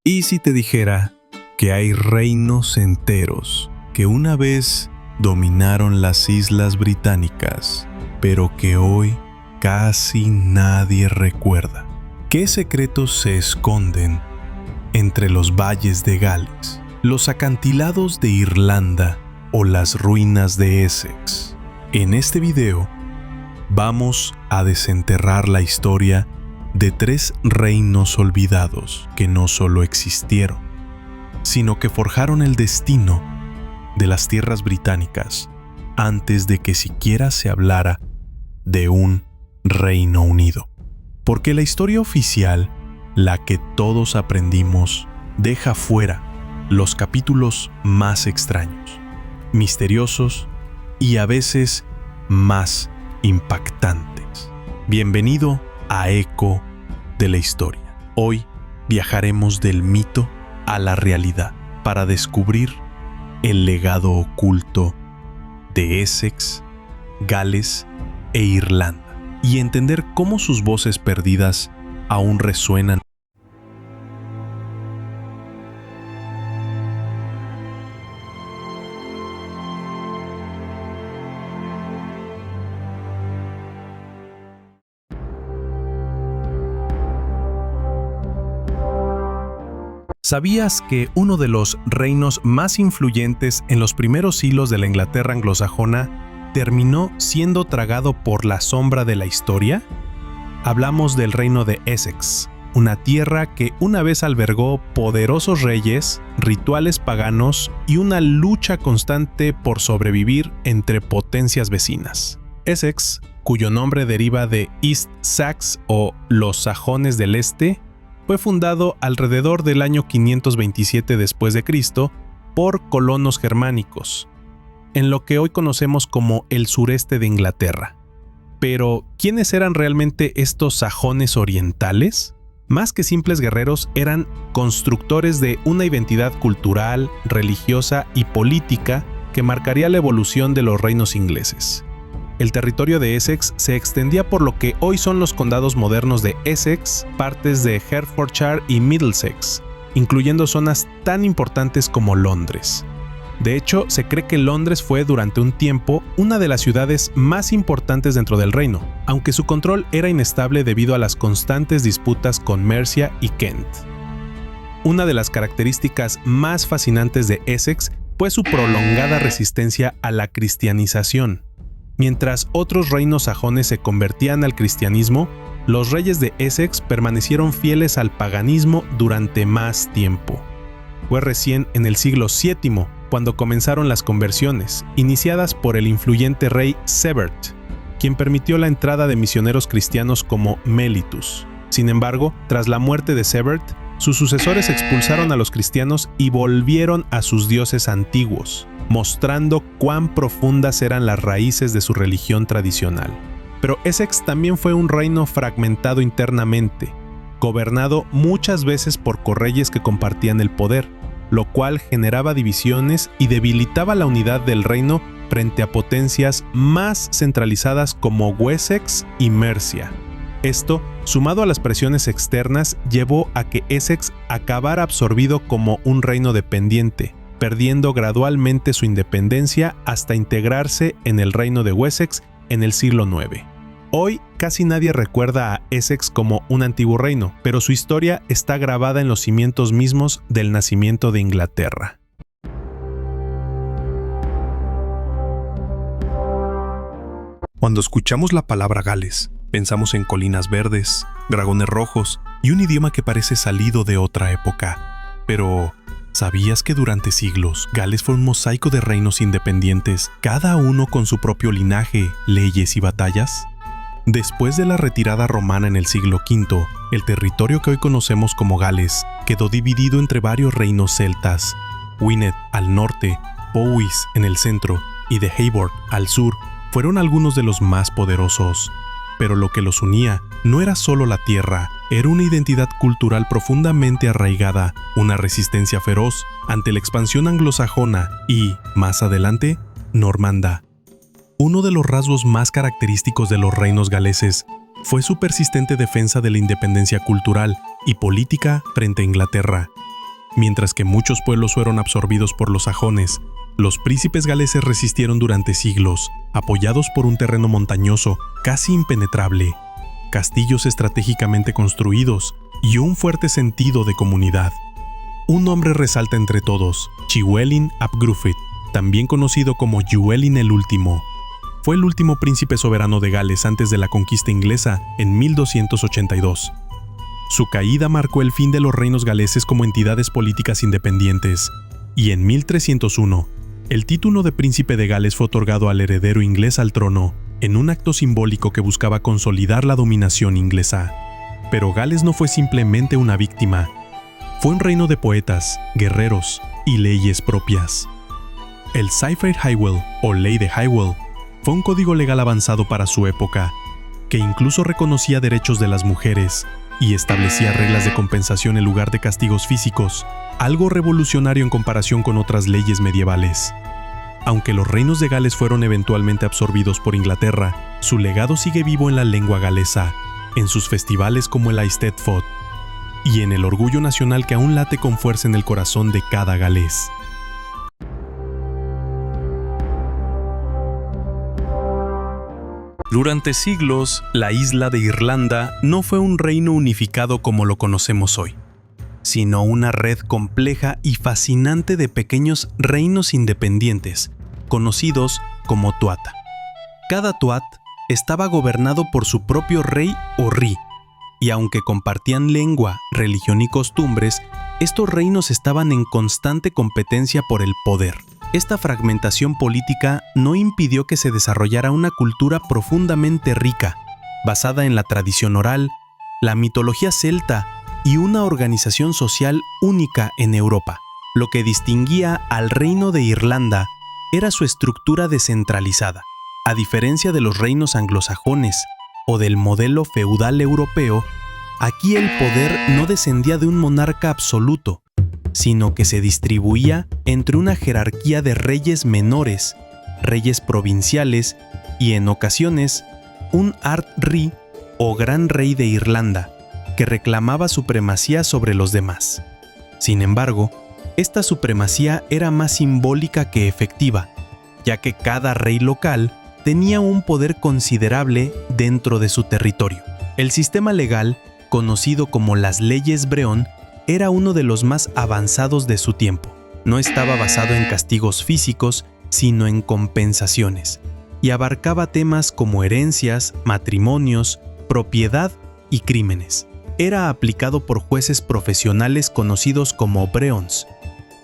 ¿Y si te dijera que hay reinos enteros que una vez dominaron las Islas Británicas, pero que hoy casi nadie recuerda? ¿Qué secretos se esconden entre los valles de Gales, los acantilados de Irlanda o las ruinas de Essex? En este video vamos a desenterrar la historia de 3 reinos olvidados que no solo existieron, sino que forjaron el destino de las tierras británicas antes de que siquiera se hablara de un Reino Unido. Porque la historia oficial, la que todos aprendimos, deja fuera los capítulos más extraños, misteriosos y a veces más impactantes. Bienvenido a Eco de la Historia. Hoy viajaremos del mito a la realidad para descubrir el legado oculto de Essex, Gales e Irlanda y entender cómo sus voces perdidas aún resuenan. ¿Sabías que uno de los reinos más influyentes en los primeros siglos de la Inglaterra anglosajona terminó siendo tragado por la sombra de la historia? Hablamos del reino de Essex, una tierra que una vez albergó poderosos reyes, rituales paganos y una lucha constante por sobrevivir entre potencias vecinas. Essex, cuyo nombre deriva de East Sacs o los sajones del este, fue fundado alrededor del año 527 después de Cristo por colonos germánicos, en lo que hoy conocemos como el sureste de Inglaterra. Pero, ¿quiénes eran realmente estos sajones orientales? Más que simples guerreros, eran constructores de una identidad cultural, religiosa y política que marcaría la evolución de los reinos ingleses. El territorio de Essex se extendía por lo que hoy son los condados modernos de Essex, partes de Hertfordshire y Middlesex, incluyendo zonas tan importantes como Londres. De hecho, se cree que Londres fue durante un tiempo una de las ciudades más importantes dentro del reino, aunque su control era inestable debido a las constantes disputas con Mercia y Kent. Una de las características más fascinantes de Essex fue su prolongada resistencia a la cristianización. Mientras otros reinos sajones se convertían al cristianismo, los reyes de Essex permanecieron fieles al paganismo durante más tiempo. Fue recién en el siglo VII cuando comenzaron las conversiones, iniciadas por el influyente rey Sebert, quien permitió la entrada de misioneros cristianos como Mellitus. Sin embargo, tras la muerte de Sebert, sus sucesores expulsaron a los cristianos y volvieron a sus dioses antiguos, mostrando cuán profundas eran las raíces de su religión tradicional. Pero Essex también fue un reino fragmentado internamente, gobernado muchas veces por correyes que compartían el poder, lo cual generaba divisiones y debilitaba la unidad del reino frente a potencias más centralizadas como Wessex y Mercia. Esto, sumado a las presiones externas, llevó a que Essex acabara absorbido como un reino dependiente, perdiendo gradualmente su independencia hasta integrarse en el reino de Wessex en el siglo IX. Hoy casi nadie recuerda a Essex como un antiguo reino, pero su historia está grabada en los cimientos mismos del nacimiento de Inglaterra. Cuando escuchamos la palabra Gales, pensamos en colinas verdes, dragones rojos y un idioma que parece salido de otra época. Pero, ¿sabías que durante siglos Gales fue un mosaico de reinos independientes, cada uno con su propio linaje, leyes y batallas? Después de la retirada romana en el siglo V, el territorio que hoy conocemos como Gales quedó dividido entre varios reinos celtas. Gwynedd al norte, Powys en el centro y de Havord al sur fueron algunos de los más poderosos. Pero lo que los unía no era solo la tierra, era una identidad cultural profundamente arraigada, una resistencia feroz ante la expansión anglosajona y, más adelante, normanda. Uno de los rasgos más característicos de los reinos galeses fue su persistente defensa de la independencia cultural y política frente a Inglaterra. Mientras que muchos pueblos fueron absorbidos por los sajones, los príncipes galeses resistieron durante siglos, apoyados por un terreno montañoso casi impenetrable, castillos estratégicamente construidos y un fuerte sentido de comunidad. Un nombre resalta entre todos: Llywelyn ap Gruffydd, también conocido como Llywelyn el Último. Fue el último príncipe soberano de Gales antes de la conquista inglesa en 1282. Su caída marcó el fin de los reinos galeses como entidades políticas independientes, y en 1301, el título de príncipe de Gales fue otorgado al heredero inglés al trono, en un acto simbólico que buscaba consolidar la dominación inglesa. Pero Gales no fue simplemente una víctima. Fue un reino de poetas, guerreros y leyes propias. El Cypher Hywel, o Ley de Hywel, fue un código legal avanzado para su época, que incluso reconocía derechos de las mujeres y establecía reglas de compensación en lugar de castigos físicos, algo revolucionario en comparación con otras leyes medievales. Aunque los reinos de Gales fueron eventualmente absorbidos por Inglaterra, su legado sigue vivo en la lengua galesa, en sus festivales como el Eisteddfod, y en el orgullo nacional que aún late con fuerza en el corazón de cada galés. Durante siglos, la isla de Irlanda no fue un reino unificado como lo conocemos hoy, sino una red compleja y fascinante de pequeños reinos independientes, conocidos como tuatha. Cada tuat estaba gobernado por su propio rey o ri, y aunque compartían lengua, religión y costumbres, estos reinos estaban en constante competencia por el poder. Esta fragmentación política no impidió que se desarrollara una cultura profundamente rica, basada en la tradición oral, la mitología celta y una organización social única en Europa. Lo que distinguía al Reino de Irlanda era su estructura descentralizada. A diferencia de los reinos anglosajones o del modelo feudal europeo, aquí el poder no descendía de un monarca absoluto, sino que se distribuía entre una jerarquía de reyes menores, reyes provinciales y, en ocasiones, un Ard Ri o Gran Rey de Irlanda, que reclamaba supremacía sobre los demás. Sin embargo, esta supremacía era más simbólica que efectiva, ya que cada rey local tenía un poder considerable dentro de su territorio. El sistema legal, conocido como las leyes Breon, era uno de los más avanzados de su tiempo. No estaba basado en castigos físicos, sino en compensaciones, y abarcaba temas como herencias, matrimonios, propiedad y crímenes. Era aplicado por jueces profesionales conocidos como Breons,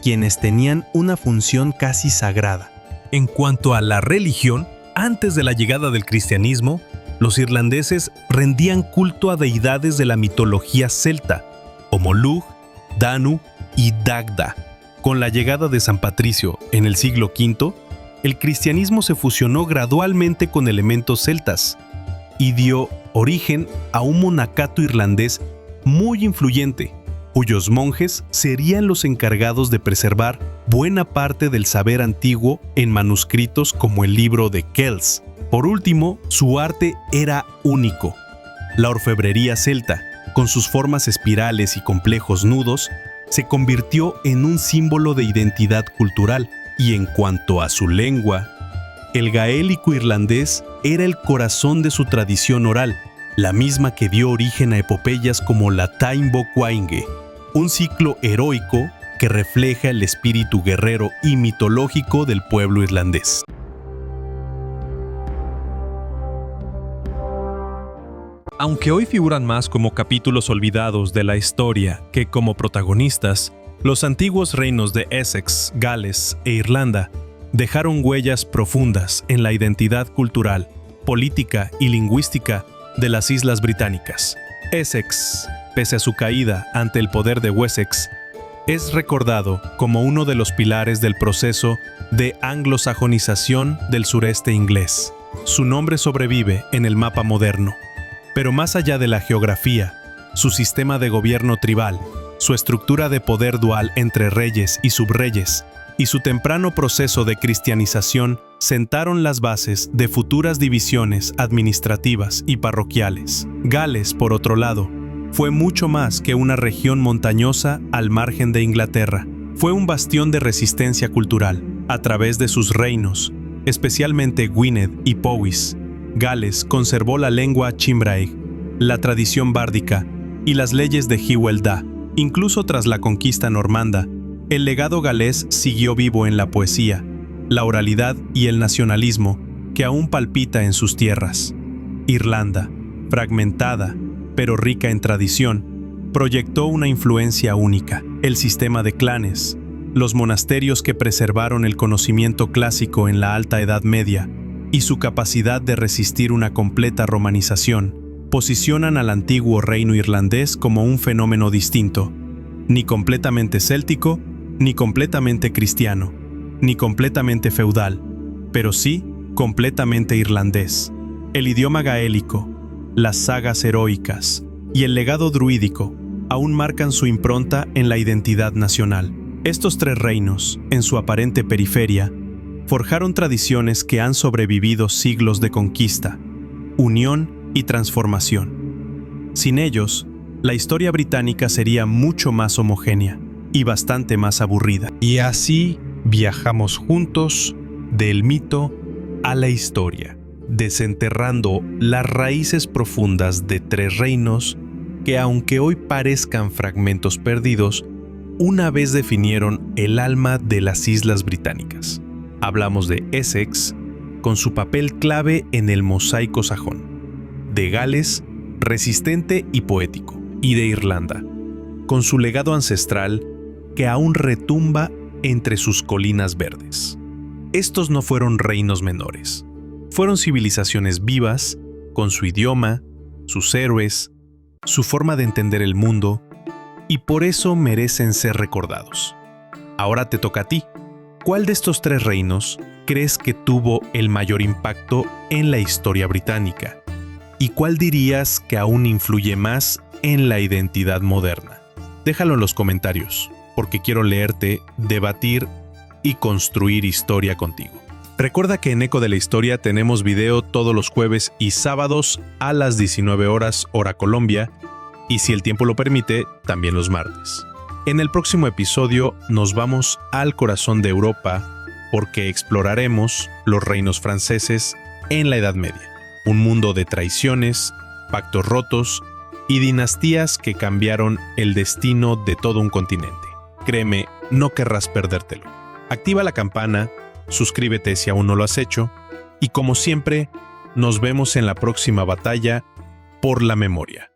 quienes tenían una función casi sagrada. En cuanto a la religión, antes de la llegada del cristianismo, los irlandeses rendían culto a deidades de la mitología celta, como Lugh, Danu y Dagda. Con la llegada de San Patricio en el siglo V, el cristianismo se fusionó gradualmente con elementos celtas y dio origen a un monacato irlandés muy influyente, cuyos monjes serían los encargados de preservar buena parte del saber antiguo en manuscritos como el libro de Kells. Por último, su arte era único. La orfebrería celta, con sus formas espirales y complejos nudos, se convirtió en un símbolo de identidad cultural, y en cuanto a su lengua, el gaélico irlandés era el corazón de su tradición oral, la misma que dio origen a epopeyas como la Táin Bo Cuainge, un ciclo heroico que refleja el espíritu guerrero y mitológico del pueblo irlandés. Aunque hoy figuran más como capítulos olvidados de la historia que como protagonistas, los antiguos reinos de Essex, Gales e Irlanda dejaron huellas profundas en la identidad cultural, política y lingüística de las Islas Británicas. Essex, pese a su caída ante el poder de Wessex, es recordado como uno de los pilares del proceso de anglosajonización del sureste inglés. Su nombre sobrevive en el mapa moderno. Pero más allá de la geografía, su sistema de gobierno tribal, su estructura de poder dual entre reyes y subreyes, y su temprano proceso de cristianización sentaron las bases de futuras divisiones administrativas y parroquiales. Gales, por otro lado, fue mucho más que una región montañosa al margen de Inglaterra. Fue un bastión de resistencia cultural. A través de sus reinos, especialmente Gwynedd y Powys, Gales conservó la lengua chimbraig, la tradición bárdica y las leyes de Hywel Dda. Incluso tras la conquista normanda, el legado galés siguió vivo en la poesía, la oralidad y el nacionalismo que aún palpita en sus tierras. Irlanda, fragmentada, pero rica en tradición, proyectó una influencia única. El sistema de clanes, los monasterios que preservaron el conocimiento clásico en la Alta Edad Media y su capacidad de resistir una completa romanización, posicionan al antiguo reino irlandés como un fenómeno distinto, ni completamente céltico, ni completamente cristiano, ni completamente feudal, pero sí completamente irlandés. El idioma gaélico, las sagas heroicas y el legado druídico aún marcan su impronta en la identidad nacional. Estos tres reinos, en su aparente periferia, forjaron tradiciones que han sobrevivido siglos de conquista, unión y transformación. Sin ellos, la historia británica sería mucho más homogénea y bastante más aburrida. Y así viajamos juntos del mito a la historia, desenterrando las raíces profundas de tres reinos que, aunque hoy parezcan fragmentos perdidos, una vez definieron el alma de las Islas Británicas. Hablamos de Essex, con su papel clave en el mosaico sajón, de Gales, resistente y poético, y de Irlanda, con su legado ancestral que aún retumba entre sus colinas verdes. Estos no fueron reinos menores, fueron civilizaciones vivas, con su idioma, sus héroes, su forma de entender el mundo, y por eso merecen ser recordados. Ahora te toca a ti. ¿Cuál de estos tres reinos crees que tuvo el mayor impacto en la historia británica? ¿Y cuál dirías que aún influye más en la identidad moderna? Déjalo en los comentarios, porque quiero leerte, debatir y construir historia contigo. Recuerda que en Eco de la Historia tenemos video todos los jueves y sábados a las 19 horas hora Colombia, y si el tiempo lo permite, también los martes. En el próximo episodio nos vamos al corazón de Europa porque exploraremos los reinos franceses en la Edad Media, un mundo de traiciones, pactos rotos y dinastías que cambiaron el destino de todo un continente. Créeme, no querrás perdértelo. Activa la campana, suscríbete si aún no lo has hecho, y como siempre, nos vemos en la próxima batalla por la memoria.